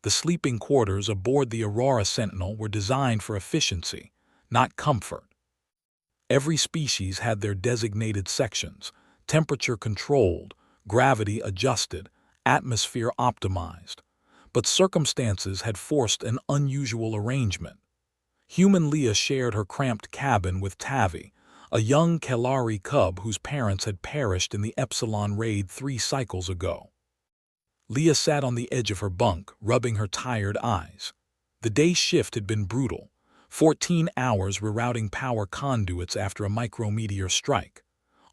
The sleeping quarters aboard the Aurora Sentinel were designed for efficiency, not comfort. Every species had their designated sections, temperature-controlled, gravity-adjusted, atmosphere-optimized. But circumstances had forced an unusual arrangement. Human Leah shared her cramped cabin with Tavi, a young Kelari cub whose parents had perished in the Epsilon raid 3 cycles ago. Leah sat on the edge of her bunk, rubbing her tired eyes. The day shift had been brutal, 14 hours rerouting power conduits after a micrometeor strike.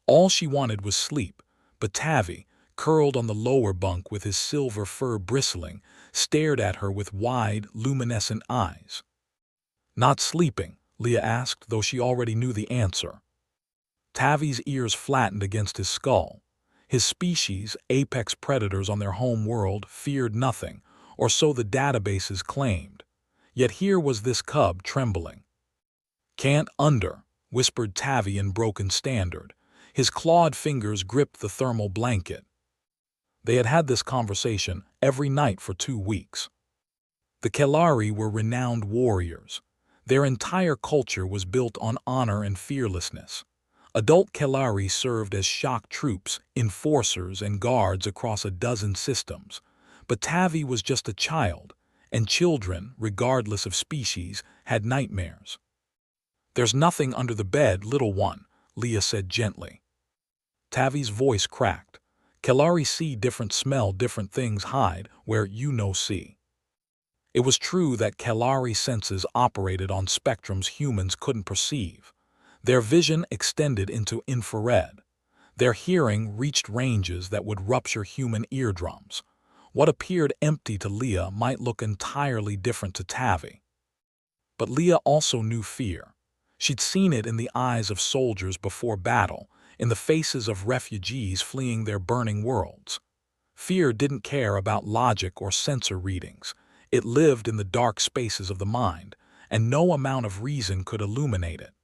All she wanted was sleep, but Tavi, curled on the lower bunk with his silver fur bristling, stared at her with wide, luminescent eyes. "Not sleeping?" Leah asked, though she already knew the answer. Tavi's ears flattened against his skull. His species, apex predators on their home world, feared nothing, or so the databases claimed. Yet here was this cub trembling. "Can't whispered Tavi in broken standard. His clawed fingers gripped the thermal blanket. They had had this conversation every night for 2 weeks. The Kelari were renowned warriors. Their entire culture was built on honor and fearlessness. Adult Kelari served as shock troops, enforcers, and guards across a dozen systems. But Tavi was just a child, and children, regardless of species, had nightmares. "There's nothing under the bed, little one," Leah said gently. Tavi's voice cracked. "Kelari see different, smell different things, hide where you no see." It was true that Kelari senses operated on spectrums humans couldn't perceive. Their vision extended into infrared. Their hearing reached ranges that would rupture human eardrums. What appeared empty to Leah might look entirely different to Tavi. But Leah also knew fear. She'd seen it in the eyes of soldiers before battle, in the faces of refugees fleeing their burning worlds. Fear didn't care about logic or sensor readings. It lived in the dark spaces of the mind, and no amount of reason could illuminate it.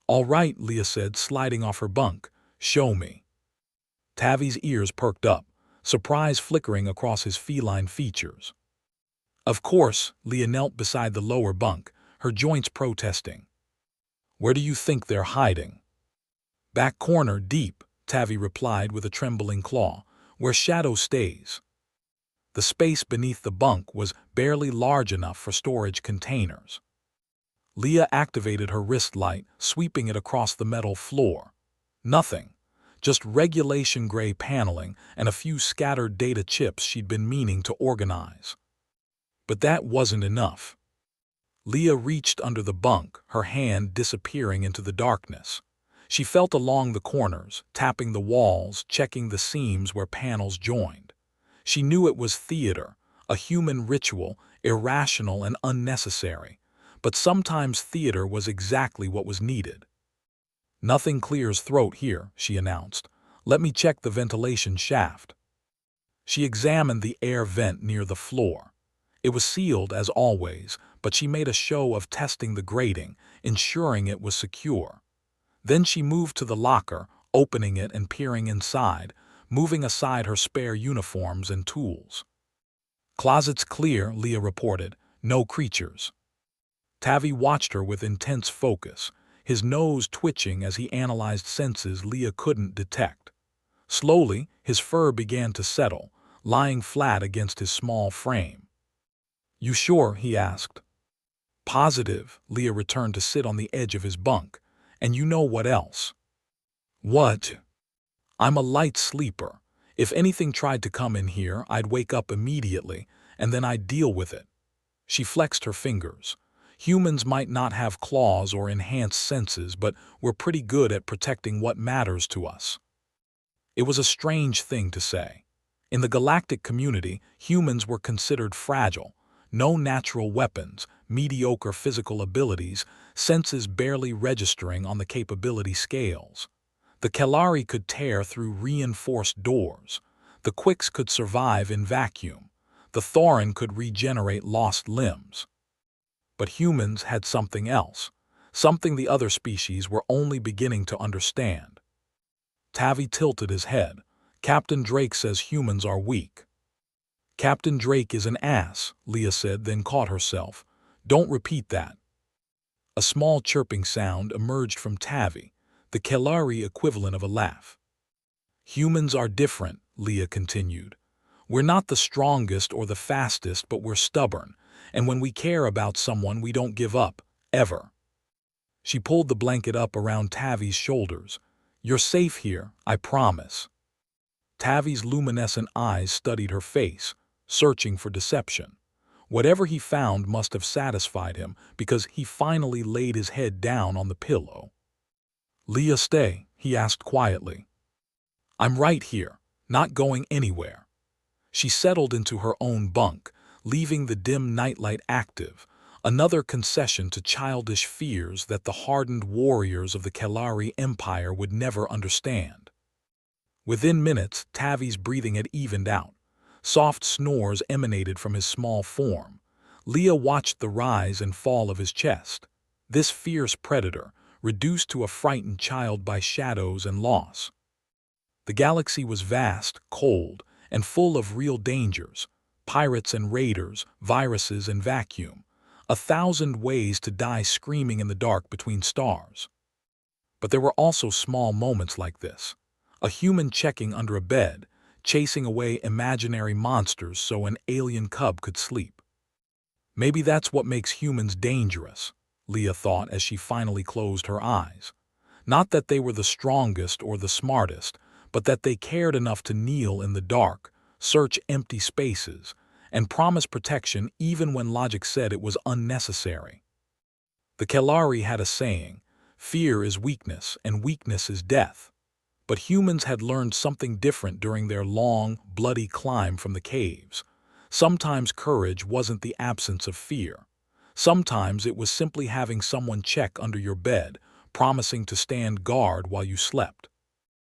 "All right," Leah said, sliding off her bunk. "Show me." Tavi's ears perked up, surprise flickering across his feline features. "Of course," Leah knelt beside the lower bunk, her joints protesting. "Where do you think they're hiding?" "Back corner, deep," Tavi replied with a trembling claw, "where shadow stays." The space beneath the bunk was barely large enough for storage containers. Leah activated her wrist light, sweeping it across the metal floor. Nothing. Just regulation gray paneling and a few scattered data chips she'd been meaning to organize. But that wasn't enough. Leah reached under the bunk, her hand disappearing into the darkness. She felt along the corners, tapping the walls, checking the seams where panels joined. She knew it was theater, a human ritual, irrational and unnecessary. But sometimes theater was exactly what was needed. "Nothing clears throat here," she announced. "Let me check the ventilation shaft." She examined the air vent near the floor. It was sealed as always, but she made a show of testing the grating, ensuring it was secure. Then she moved to the locker, opening it and peering inside, moving aside her spare uniforms and tools. "Closet's clear," Leah reported. "No creatures." Tavi watched her with intense focus, his nose twitching as he analyzed senses Leah couldn't detect. Slowly, his fur began to settle, lying flat against his small frame. "You sure?" he asked. "Positive," Leah returned to sit on the edge of his bunk. "And you know what else?" "What?" "I'm a light sleeper. If anything tried to come in here, I'd wake up immediately, and then I'd deal with it." She flexed her fingers. "Humans might not have claws or enhanced senses, but we're pretty good at protecting what matters to us." It was a strange thing to say. In the galactic community, humans were considered fragile. No natural weapons, mediocre physical abilities, senses barely registering on the capability scales. The Kelari could tear through reinforced doors. The Quicks could survive in vacuum. The Thorin could regenerate lost limbs. But humans had something else, something the other species were only beginning to understand. Tavi tilted his head. "Captain Drake says humans are weak." Captain Drake is an ass, Leah said, then caught herself. Don't repeat that. A small chirping sound emerged from Tavi, the Kelari equivalent of a laugh. Humans are different, Leah continued. We're not the strongest or the fastest, but we're stubborn, and when we care about someone, we don't give up, ever. She pulled the blanket up around Tavi's shoulders. You're safe here, I promise. Tavi's luminescent eyes studied her face, searching for deception. Whatever he found must have satisfied him, because he finally laid his head down on the pillow. Leah, stay, he asked quietly. I'm right here, not going anywhere. She settled into her own bunk, leaving the dim nightlight active, another concession to childish fears that the hardened warriors of the Kelari Empire would never understand. Within minutes, Tavi's breathing had evened out. Soft snores emanated from his small form. Leah watched the rise and fall of his chest. This fierce predator, reduced to a frightened child by shadows and loss. The galaxy was vast, cold, and full of real dangers. Pirates and raiders, viruses and vacuum. 1,000 ways to die screaming in the dark between stars. But there were also small moments like this. A human checking under a bed, chasing away imaginary monsters so an alien cub could sleep. Maybe that's what makes humans dangerous, Leah thought as she finally closed her eyes. Not that they were the strongest or the smartest, but that they cared enough to kneel in the dark, search empty spaces, and promise protection even when logic said it was unnecessary. The Kelari had a saying, fear is weakness and weakness is death. But humans had learned something different during their long, bloody climb from the caves. Sometimes courage wasn't the absence of fear. Sometimes it was simply having someone check under your bed, promising to stand guard while you slept.